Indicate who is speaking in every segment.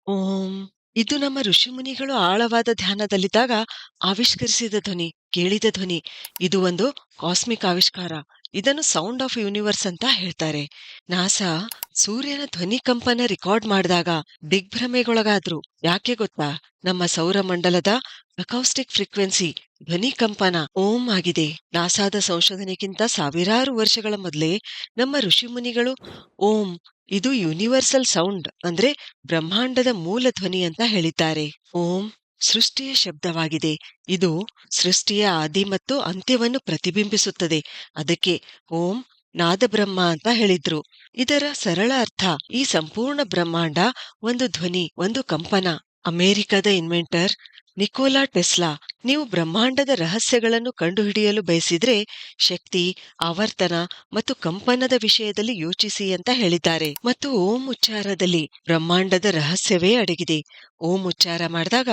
Speaker 1: ಓಂ ಇದು ನಮ್ಮ ಋಷಿಮುನಿಗಳು ಆಳವಾದ ಧ್ಯಾನದಲ್ಲಿದ್ದಾಗ ಆವಿಷ್ಕರಿಸಿದ ಧ್ವನಿ, ಕೇಳಿದ ಧ್ವನಿ. ಇದು ಒಂದು ಕಾಸ್ಮಿಕ್ ಆವಿಷ್ಕಾರ. ಇದನ್ನು ಸೌಂಡ್ ಆಫ್ ಯೂನಿವರ್ಸ್ ಅಂತ ಹೇಳ್ತಾರೆ. ನಾಸಾ ಸೂರ್ಯನ ಧ್ವನಿ ಕಂಪನ ರೆಕಾರ್ಡ್ ಮಾಡಿದಾಗ ದಿಗ್ಭ್ರಮೆಗೊಳಗಾದ್ರು. ಯಾಕೆ ಗೊತ್ತಾ? ನಮ್ಮ ಸೌರಮಂಡಲದ ಅಕೌಸ್ಟಿಕ್ ಫ್ರೀಕ್ವೆನ್ಸಿ ಧ್ವನಿ ಕಂಪನ ಓಂ ಆಗಿದೆ. ನಾಸಾದ ಸಂಶೋಧನೆಗಿಂತ ಸಾವಿರಾರು ವರ್ಷಗಳ ಮೊದಲೇ ನಮ್ಮ ಋಷಿಮುನಿಗಳು ಓಂ ಇದು ಯೂನಿವರ್ಸಲ್ ಸೌಂಡ್ ಅಂದ್ರೆ ಬ್ರಹ್ಮಾಂಡದ ಮೂಲ ಧ್ವನಿ ಅಂತ ಹೇಳಿದ್ದಾರೆ. ಓಂ ಸೃಷ್ಟಿಯ ಶಬ್ದವಾಗಿದೆ. ಇದು ಸೃಷ್ಟಿಯ ಆದಿ ಮತ್ತು ಅಂತ್ಯವನ್ನು ಪ್ರತಿಬಿಂಬಿಸುತ್ತದೆ. ಅದಕ್ಕೆ ಓಂ ನಾದಬ್ರಹ್ಮ ಅಂತ ಹೇಳಿದ್ರು. ಇದರ ಸರಳ ಅರ್ಥ ಈ ಸಂಪೂರ್ಣ ಬ್ರಹ್ಮಾಂಡ ಒಂದು ಧ್ವನಿ, ಒಂದು ಕಂಪನ. ಅಮೆರಿಕದ ಇನ್ವೆಂಟರ್ ನಿಕೋಲಾ ಟೆಸ್ಲಾ, ನೀವು ಬ್ರಹ್ಮಾಂಡದ ರಹಸ್ಯಗಳನ್ನು ಕಂಡುಹಿಡಿಯಲು ಬಯಸಿದ್ರೆ ಶಕ್ತಿ, ಆವರ್ತನ ಮತ್ತು ಕಂಪನದ ವಿಷಯದಲ್ಲಿ ಯೋಚಿಸಿ ಅಂತ ಹೇಳಿದ್ದಾರೆ. ಮತ್ತು ಓಂ ಉಚ್ಚಾರದಲ್ಲಿ ಬ್ರಹ್ಮಾಂಡದ ರಹಸ್ಯವೇ ಅಡಗಿದೆ. ಓಂ ಉಚ್ಚಾರ ಮಾಡಿದಾಗ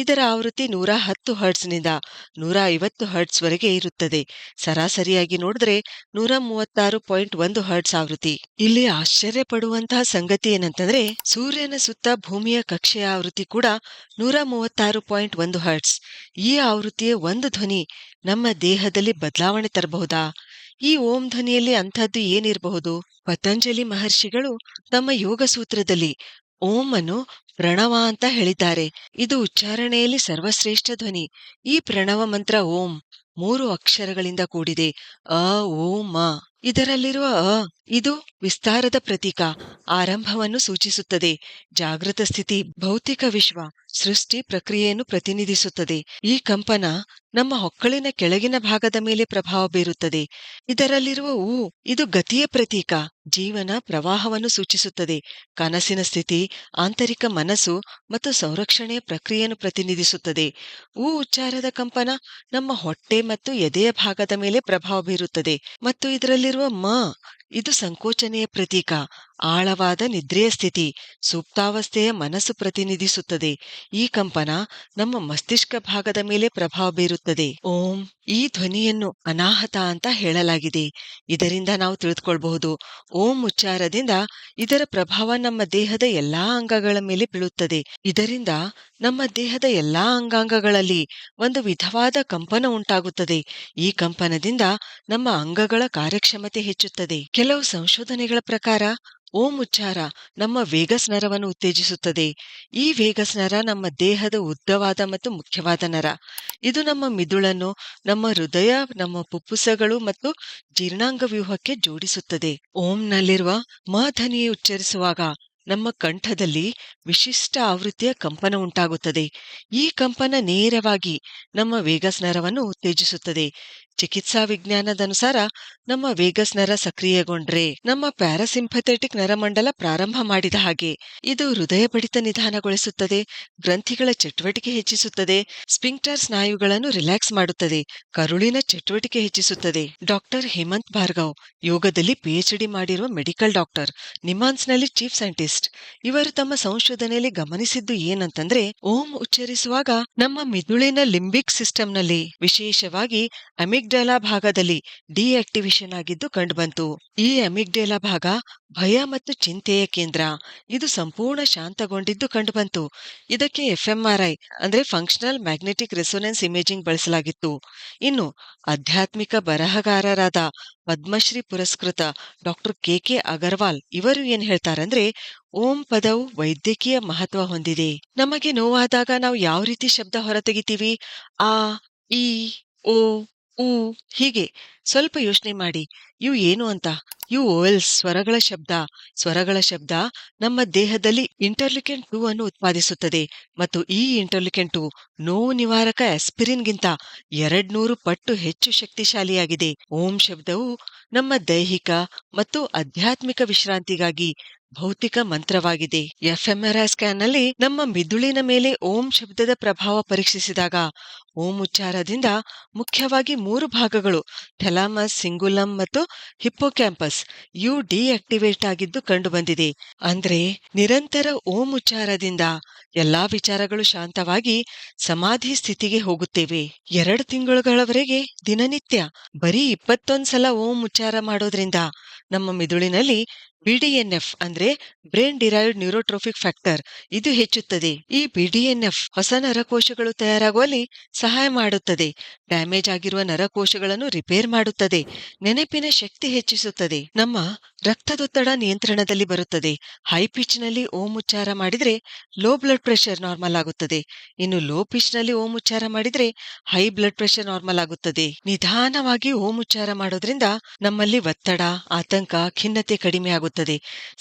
Speaker 1: ಇದರ ಆವೃತ್ತಿ 110 ಹರ್ಟ್ಸ್ನಿಂದ 150 ಹರ್ಟ್ಸ್ ವರೆಗೆ ಇರುತ್ತದೆ. ಸರಾಸರಿಯಾಗಿ ನೋಡಿದ್ರೆ 136.1 ಹರ್ಟ್ಸ್ ಆವೃತ್ತಿ. ಇಲ್ಲಿ ಆಶ್ಚರ್ಯ ಪಡುವಂತಹ ಸಂಗತಿ ಏನಂತಂದ್ರೆ ಸೂರ್ಯನ ಸುತ್ತ ಭೂಮಿಯ ಕಕ್ಷೆಯ ಆವೃತ್ತಿ ಕೂಡ 136.1 ಹರ್ಟ್ಸ್. ಈ ಆವೃತ್ತಿಯ ಒಂದು ಧ್ವನಿ ನಮ್ಮ ದೇಹದಲ್ಲಿ ಬದಲಾವಣೆ ತರಬಹುದಾ? ಈ ಓಂ ಧ್ವನಿಯಲ್ಲಿ ಅಂಥದ್ದು ಏನಿರಬಹುದು? ಪತಂಜಲಿ ಮಹರ್ಷಿಗಳು ತಮ್ಮ ಯೋಗ ಸೂತ್ರದಲ್ಲಿ ಓಂ ಅನ್ನು ಪ್ರಣವ ಅಂತ ಹೇಳಿದ್ದಾರೆ. ಇದು ಉಚ್ಚಾರಣೆಯಲ್ಲಿ ಸರ್ವಶ್ರೇಷ್ಠ ಧ್ವನಿ. ಈ ಪ್ರಣವ ಮಂತ್ರ ಓಂ 3 ಅಕ್ಷರಗಳಿಂದ ಕೂಡಿದೆ. ಅ ಓ ಮ. ಇದರಲ್ಲಿರುವ ಇದು ವಿಸ್ತಾರದ ಪ್ರತೀಕ, ಆರಂಭವನ್ನು ಸೂಚಿಸುತ್ತದೆ. ಜಾಗೃತ ಸ್ಥಿತಿ, ಭೌತಿಕ ವಿಶ್ವ, ಸೃಷ್ಟಿ ಪ್ರಕ್ರಿಯೆಯನ್ನು ಪ್ರತಿನಿಧಿಸುತ್ತದೆ. ಈ ಕಂಪನ ನಮ್ಮ ಹೊಕ್ಕಳಿನ ಕೆಳಗಿನ ಭಾಗದ ಮೇಲೆ ಪ್ರಭಾವ ಬೀರುತ್ತದೆ. ಇದರಲ್ಲಿರುವ ಇದು ಗತಿಯ ಪ್ರತೀಕ, ಜೀವನ ಪ್ರವಾಹವನ್ನು ಸೂಚಿಸುತ್ತದೆ. ಕನಸಿನ ಸ್ಥಿತಿ, ಆಂತರಿಕ ಮನಸ್ಸು ಮತ್ತು ಸಂರಕ್ಷಣೆಯ ಪ್ರಕ್ರಿಯೆಯನ್ನು ಪ್ರತಿನಿಧಿಸುತ್ತದೆ. ಉಚ್ಚಾರದ ಕಂಪನ ನಮ್ಮ ಹೊಟ್ಟೆ ಮತ್ತು ಎದೆಯ ಭಾಗದ ಮೇಲೆ ಪ್ರಭಾವ ಬೀರುತ್ತದೆ. ಮತ್ತು ಇದರಲ್ಲಿರುವ ಇದು ಸಂಕೋಚನೆಯ ಪ್ರತೀಕ, ಆಳವಾದ ನಿದ್ರೆಯ ಸ್ಥಿತಿ, ಸುಪ್ತಾವಸ್ಥೆಯ ಮನಸ್ಸು ಪ್ರತಿನಿಧಿಸುತ್ತದೆ. ಈ ಕಂಪನ ನಮ್ಮ ಮಸ್ತಿಷ್ಕ ಭಾಗದ ಮೇಲೆ ಪ್ರಭಾವ ಬೀರುತ್ತದೆ. ಓಂ ಈ ಧ್ವನಿಯನ್ನು ಅನಾಹತ ಅಂತ ಹೇಳಲಾಗಿದೆ. ಇದರಿಂದ ನಾವು ತಿಳಿದುಕೊಳ್ಬಹುದು ಓಂ ಉಚ್ಚಾರದಿಂದ ಇದರ ಪ್ರಭಾವ ನಮ್ಮ ದೇಹದ ಎಲ್ಲಾ ಅಂಗಗಳ ಮೇಲೆ ಬೀಳುತ್ತದೆ. ಇದರಿಂದ ನಮ್ಮ ದೇಹದ ಎಲ್ಲಾ ಅಂಗಾಂಗಗಳಲ್ಲಿ ಒಂದು ವಿಧವಾದ ಕಂಪನ ಉಂಟಾಗುತ್ತದೆ. ಈ ಕಂಪನದಿಂದ ನಮ್ಮ ಅಂಗಗಳ ಕಾರ್ಯಕ್ಷಮತೆ ಹೆಚ್ಚುತ್ತದೆ. ಕೆಲವು ಸಂಶೋಧನೆಗಳ ಪ್ರಕಾರ ಓಂ ಉಚ್ಚಾರ ನಮ್ಮ ವೇಗಸ್ ನರವನ್ನು ಉತ್ತೇಜಿಸುತ್ತದೆ. ಈ ವೇಗಸ್ ನರ ನಮ್ಮ ದೇಹದ ಉದ್ದವಾದ ಮತ್ತು ಮುಖ್ಯವಾದ ನರ. ಇದು ನಮ್ಮ ಮಿದುಳನ್ನು, ನಮ್ಮ ಹೃದಯ, ನಮ್ಮ ಪುಪ್ಪುಸಗಳು ಮತ್ತು ಜೀರ್ಣಾಂಗ ವ್ಯೂಹಕ್ಕೆ ಜೋಡಿಸುತ್ತದೆ. ಓಂನಲ್ಲಿರುವ ಧ್ವನಿ ಉಚ್ಚರಿಸುವಾಗ ನಮ್ಮ ಕಂಠದಲ್ಲಿ ವಿಶಿಷ್ಟ ಆವೃತ್ತಿಯ ಕಂಪನ ಉಂಟಾಗುತ್ತದೆ. ಈ ಕಂಪನ ನೇರವಾಗಿ ನಮ್ಮ ವೇಗಸ್ ನರವನ್ನು ಉತ್ತೇಜಿಸುತ್ತದೆ. ಚಿಕಿತ್ಸಾ ವಿಜ್ಞಾನದನುಸಾರ ನಮ್ಮ ವೇಗಸ್ ನರ ಸಕ್ರಿಯಗೊಂಡ್ರೆ ನಮ್ಮ ಪ್ಯಾರಾಸಿಂಪಥೆಟಿಕ್ ನರಮಂಡಲ ಪ್ರಾರಂಭ ಮಾಡಿದ ಹಾಗೆ. ಇದು ಹೃದಯ ಬಡಿತ ನಿಧಾನಗೊಳಿಸುತ್ತದೆ, ಗ್ರಂಥಿಗಳ ಚಟುವಟಿಕೆ ಹೆಚ್ಚಿಸುತ್ತದೆ, ಸ್ಪಿಂಕ್ಟರ್ ಸ್ನಾಯುಗಳನ್ನು ರಿಲ್ಯಾಕ್ಸ್ ಮಾಡುತ್ತದೆ, ಕರುಳಿನ ಚಟುವಟಿಕೆ ಹೆಚ್ಚಿಸುತ್ತದೆ. ಡಾಕ್ಟರ್ ಹೇಮಂತ್ ಭಾರ್ಗವ್ ಯೋಗದಲ್ಲಿ PhD ಮಾಡಿರುವ ಮೆಡಿಕಲ್ ಡಾಕ್ಟರ್, ನಿಮಾನ್ಸ್ನಲ್ಲಿ ಚೀಫ್ ಸೈಂಟಿಸ್ಟ್. ಇವರು ತಮ್ಮ ಸಂಶೋಧನೆಯಲ್ಲಿ ಗಮನಿಸಿದ್ದು ಏನಂತಂದ್ರೆ ಓಂ ಉಚ್ಚರಿಸುವಾಗ ನಮ್ಮ ಮಿದುಳಿನ ಲಿಂಬಿಕ್ ಸಿಸ್ಟಂನಲ್ಲಿ, ವಿಶೇಷವಾಗಿ ಅಮಿಗ್ಡಲಾ ಭಾಗದಲ್ಲಿ ಡಿಆಕ್ಟಿವೇಶನ್ ಆಗಿದ್ದು ಕಂಡುಬಂತು. ಈ ಅಮಿಗ್ಡಲಾ ಭಾಗ ಭಯ ಮತ್ತು ಚಿಂತೆಯ ಕೇಂದ್ರ. ಇದು ಸಂಪೂರ್ಣ ಶಾಂತಗೊಂಡಿದ್ದು ಕಂಡುಬಂತು. ಇದಕ್ಕೆ FMRI ಅಂದ್ರೆ ಫಂಕ್ಷನಲ್ ಮ್ಯಾಗ್ನೆಟಿಕ್ ರೆಸೊನೆನ್ಸ್ ಇಮೇಜಿಂಗ್ ಬಳಸಲಾಗಿತ್ತು. ಇನ್ನು ಆಧ್ಯಾತ್ಮಿಕ ಬರಹಗಾರರಾದ ಪದ್ಮಶ್ರೀ ಪುರಸ್ಕೃತ ಡಾಕ್ಟರ್ KK ಅಗರ್ವಾಲ್ ಇವರು ಏನ್ ಹೇಳ್ತಾರಂದ್ರೆ ಓಂ ಪದವು ವೈದ್ಯಕೀಯ ಮಹತ್ವ ಹೊಂದಿದೆ. ನಮಗೆ ನೋವಾದಾಗ ನಾವು ಯಾವ ರೀತಿ ಶಬ್ದ ಹೊರತೆಗಿತೀವಿ? ಆ, ಈ, ಓ, ಊ ಹೀಗೆ. ಸ್ವಲ್ಪ ಯೋಚನೆ ಮಾಡಿ, ಇವು ಏನು ಅಂತ. ಇವು ಓವೆಲ್ಸ್, ಸ್ವರಗಳ ಶಬ್ದ ನಮ್ಮ ದೇಹದಲ್ಲಿ ಇಂಟರ್ಲಿಕೆನ್ 2 ಅನ್ನು ಉತ್ಪಾದಿಸುತ್ತದೆ. ಮತ್ತು ಈ ಇಂಟರ್ಲಿಕೆನ್ 2 ನೋವು ನಿವಾರಕ ಆಸ್ಪಿರಿನ್ಗಿಂತ 200 ಪಟ್ಟು ಹೆಚ್ಚು ಶಕ್ತಿಶಾಲಿಯಾಗಿದೆ. ಓಂ ಶಬ್ದವು ನಮ್ಮ ದೈಹಿಕ ಮತ್ತು ಆಧ್ಯಾತ್ಮಿಕ ವಿಶ್ರಾಂತಿಗಾಗಿ ಭೌತಿಕ ಮಂತ್ರವಾಗಿದೆ. FMRI ಸ್ಕ್ಯಾನ್ನಲ್ಲಿ ನಮ್ಮ ಮಿದುಳಿನ ಮೇಲೆ ಓಂ ಶಬ್ದದ ಪ್ರಭಾವ ಪರೀಕ್ಷಿಸಿದಾಗ ಓಂ ಉಚ್ಚಾರದಿಂದ ಮುಖ್ಯವಾಗಿ 3 ಭಾಗಗಳು, ಥೆಲಾಮಸ್, ಸಿಂಗುಲಮ್ ಮತ್ತು ಹಿಪ್ಪೋಕ್ಯಾಂಪಸ್, ಇವು ಡಿಆಕ್ಟಿವೇಟ್ ಆಗಿದ್ದು ಕಂಡುಬಂದಿದೆ. ಅಂದ್ರೆ ನಿರಂತರ ಓಂ ಉಚ್ಚಾರದಿಂದ ಎಲ್ಲಾ ವಿಚಾರಗಳು ಶಾಂತವಾಗಿ ಸಮಾಧಿ ಸ್ಥಿತಿಗೆ ಹೋಗುತ್ತೇವೆ. 2 ತಿಂಗಳುಗಳವರೆಗೆ ದಿನನಿತ್ಯ ಬರೀ 21 ಸಲ ಓಂ ಉಚ್ಚಾರ ಮಾಡೋದ್ರಿಂದ ನಮ್ಮ ಮಿದುಳಿನಲ್ಲಿ ಬಿಡಿಎನ್ಎಫ್ ಅಂದ್ರೆ ಬ್ರೈನ್ ಡಿರೈವ್ಡ್ ನ್ಯೂರೋಟ್ರೋಫಿಕ್ ಫ್ಯಾಕ್ಟರ್ ಇದು ಹೆಚ್ಚುತ್ತದೆ. ಈ ಬಿಡಿಎನ್ಎಫ್ ಹೊಸ ನರಕೋಶಗಳು ತಯಾರಾಗುವಲ್ಲಿ ಸಹಾಯ ಮಾಡುತ್ತದೆ. ಡ್ಯಾಮೇಜ್ ಆಗಿರುವ ನರಕೋಶಗಳನ್ನು ರಿಪೇರ್ ಮಾಡುತ್ತದೆ. ನೆನಪಿನ ಶಕ್ತಿ ಹೆಚ್ಚಿಸುತ್ತದೆ. ನಮ್ಮ ರಕ್ತದೊತ್ತಡ ನಿಯಂತ್ರಣದಲ್ಲಿ ಬರುತ್ತದೆ. ಹೈ ಪಿಚ್ ನಲ್ಲಿ ಓಂ ಉಚ್ಚಾರ ಮಾಡಿದ್ರೆ ಲೋ ಬ್ಲಡ್ ಪ್ರೆಷರ್ ನಾರ್ಮಲ್ ಆಗುತ್ತದೆ. ಇನ್ನು ಲೋ ಪಿಚ್ ನಲ್ಲಿ ಓಂ ಉಚ್ಚಾರ ಮಾಡಿದ್ರೆ ಹೈ ಬ್ಲಡ್ ಪ್ರೆಷರ್ ನಾರ್ಮಲ್ ಆಗುತ್ತದೆ. ನಿಧಾನವಾಗಿ ಓಂ ಉಚ್ಚಾರ ಮಾಡೋದ್ರಿಂದ ನಮ್ಮಲ್ಲಿ ಒತ್ತಡ, ಆತಂಕ, ಖಿನ್ನತೆ ಕಡಿಮೆ ಆಗುತ್ತದೆ.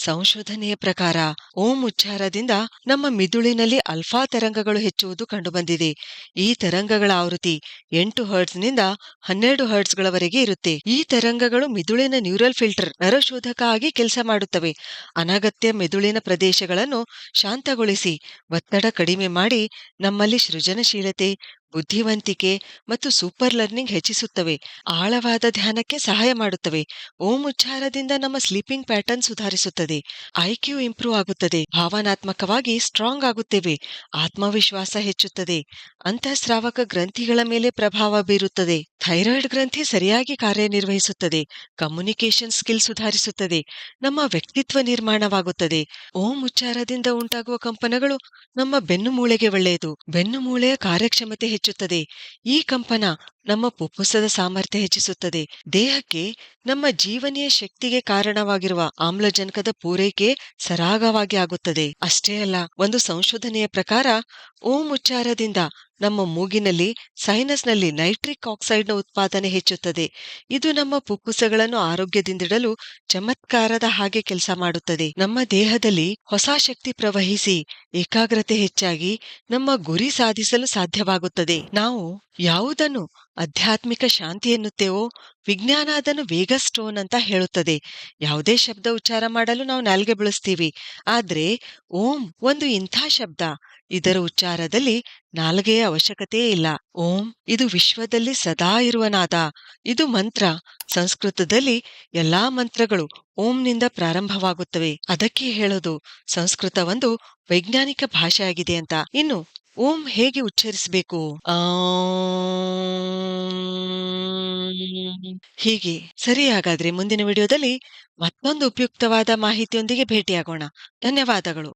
Speaker 1: ಸಂಶೋಧನೆಯ ಪ್ರಕಾರ ಓಂ ಉಚ್ಚಾರದಿಂದ ನಮ್ಮ ಮಿದುಳಿನಲ್ಲಿ ಅಲ್ಫಾ ತರಂಗಗಳು ಹೆಚ್ಚುವುದು ಕಂಡುಬಂದಿದೆ. ಈ ತರಂಗಗಳ ಆವೃತ್ತಿ 8 ಹರ್ಟ್ಸ್ ನಿಂದ 12 ಹರ್ಟ್ಸ್ ಗಳವರೆಗೆ ಇರುತ್ತೆ. ಈ ತರಂಗಗಳು ಮಿದುಳಿನ ನ್ಯೂರಲ್ ಫಿಲ್ಟರ್ ನರಶೋಧಕ ಆಗಿ ಕೆಲಸ ಮಾಡುತ್ತವೆ. ಅನಗತ್ಯ ಮೆದುಳಿನ ಪ್ರದೇಶಗಳನ್ನು ಶಾಂತಗೊಳಿಸಿ ಒತ್ತಡ ಕಡಿಮೆ ಮಾಡಿ ನಮ್ಮಲ್ಲಿ ಸೃಜನಶೀಲತೆ, ಬುದ್ಧಿವಂತಿಕೆ ಮತ್ತು ಸೂಪರ್ ಲರ್ನಿಂಗ್ ಹೆಚ್ಚಿಸುತ್ತವೆ. ಆಳವಾದ ಧ್ಯಾನಕ್ಕೆ ಸಹಾಯ ಮಾಡುತ್ತವೆ. ಓಂ ಉಚ್ಚಾರದಿಂದ ನಮ್ಮ ಸ್ಲೀಪಿಂಗ್ ಪ್ಯಾಟರ್ನ್ ಸುಧಾರಿಸುತ್ತದೆ. ಐಕ್ಯೂ ಇಂಪ್ರೂವ್ ಆಗುತ್ತದೆ. ಭಾವನಾತ್ಮಕವಾಗಿ ಸ್ಟ್ರಾಂಗ್ ಆಗುತ್ತೇವೆ. ಆತ್ಮವಿಶ್ವಾಸ ಹೆಚ್ಚುತ್ತದೆ. ಅಂತಃಸ್ರಾವಕ ಗ್ರಂಥಿಗಳ ಮೇಲೆ ಪ್ರಭಾವ ಬೀರುತ್ತದೆ. ಥೈರಾಯ್ಡ್ ಗ್ರಂಥಿ ಸರಿಯಾಗಿ ಕಾರ್ಯನಿರ್ವಹಿಸುತ್ತದೆ. ಕಮ್ಯುನಿಕೇಶನ್ ಸ್ಕಿಲ್ ಸುಧಾರಿಸುತ್ತದೆ. ನಮ್ಮ ವ್ಯಕ್ತಿತ್ವ ನಿರ್ಮಾಣವಾಗುತ್ತದೆ. ಓಂ ಉಚ್ಚಾರದಿಂದ ಉಂಟಾಗುವ ಕಂಪನಗಳು ನಮ್ಮ ಬೆನ್ನು ಮೂಳೆಗೆ ಒಳ್ಳೆಯದು. ಬೆನ್ನು ಮೂಳೆಯ ಕಾರ್ಯಕ್ಷಮತೆ ಹೆಚ್ಚುತ್ತದೆ. ಈ ಕಂಪನ ನಮ್ಮ ಪುಪ್ಪುಸದ ಸಾಮರ್ಥ್ಯ ಹೆಚ್ಚಿಸುತ್ತದೆ. ದೇಹಕ್ಕೆ ನಮ್ಮ ಜೀವನೀಯ ಶಕ್ತಿಗೆ ಕಾರಣವಾಗಿರುವ ಆಮ್ಲಜನಕದ ಪೂರೈಕೆ ಸರಾಗವಾಗಿ ಆಗುತ್ತದೆ. ಅಷ್ಟೇ ಅಲ್ಲ, ಒಂದು ಸಂಶೋಧನೆಯ ಪ್ರಕಾರ ಓಂ ಉಚ್ಚಾರದಿಂದ ನಮ್ಮ ಮೂಗಿನಲ್ಲಿ, ಸೈನಸ್ನಲ್ಲಿ ನೈಟ್ರಿಕ್ ಆಕ್ಸೈಡ್ನ ಉತ್ಪಾದನೆ ಹೆಚ್ಚುತ್ತದೆ. ಇದು ನಮ್ಮ ಪುಪ್ಪುಸಗಳನ್ನು ಆರೋಗ್ಯದಿಂದಿಡಲು ಚಮತ್ಕಾರದ ಹಾಗೆ ಕೆಲಸ ಮಾಡುತ್ತದೆ. ನಮ್ಮ ದೇಹದಲ್ಲಿ ಹೊಸ ಶಕ್ತಿ ಪ್ರವಹಿಸಿ ಏಕಾಗ್ರತೆ ಹೆಚ್ಚಾಗಿ ನಮ್ಮ ಗುರಿ ಸಾಧಿಸಲು ಸಾಧ್ಯವಾಗುತ್ತದೆ. ನಾವು ಯಾವುದನ್ನು ಆಧ್ಯಾತ್ಮಿಕ ಶಾಂತಿ ಎನ್ನುತ್ತೇವೋ, ವಿಜ್ಞಾನ ಅದನ್ನು ವೇಗಸ್ ಟೋನ್ ಅಂತ ಹೇಳುತ್ತದೆ. ಯಾವುದೇ ಶಬ್ದ ಉಚ್ಚಾರ ಮಾಡಲು ನಾವು ನಾಲ್ಗೆ ಬಳಸ್ತೀವಿ. ಆದ್ರೆ ಓಂ ಒಂದು ಇಂಥ ಶಬ್ದ, ಇದರ ಉಚ್ಚಾರದಲ್ಲಿ ನಾಲ್ಗೆಯ ಅವಶ್ಯಕತೆಯೇ ಇಲ್ಲ. ಓಂ ಇದು ವಿಶ್ವದಲ್ಲಿ ಸದಾ ಇರುವ ನಾದ. ಇದು ಮಂತ್ರ. ಸಂಸ್ಕೃತದಲ್ಲಿ ಎಲ್ಲಾ ಮಂತ್ರಗಳು ಓಂನಿಂದ ಪ್ರಾರಂಭವಾಗುತ್ತವೆ. ಅದಕ್ಕೆ ಹೇಳೋದು ಸಂಸ್ಕೃತ ಒಂದು ವೈಜ್ಞಾನಿಕ ಭಾಷೆಯಾಗಿದೆ ಅಂತ. ಇನ್ನು ಓಂ ಹೇಗೆ ಉಚ್ಚರಿಸಬೇಕು? ಹೀಗೆ. ಸರಿ, ಹಾಗಾದ್ರೆ ಮುಂದಿನ ವಿಡಿಯೋದಲ್ಲಿ ಮತ್ತೊಂದು ಉಪಯುಕ್ತವಾದ ಮಾಹಿತಿಯೊಂದಿಗೆ ಭೇಟಿಯಾಗೋಣ. ಧನ್ಯವಾದಗಳು.